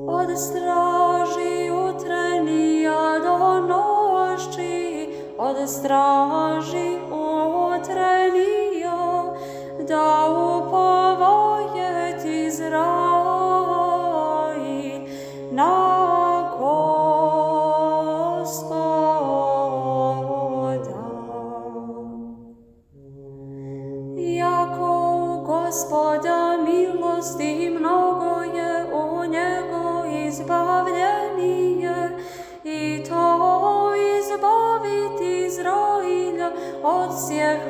Od straži jutrenija do noći, od straži utrenija, da upovojeć Izrail na Gospoda. Jako u Gospoda milosti mnogo je, u njego izbavljenije, i to izbaviti Izrailja od svih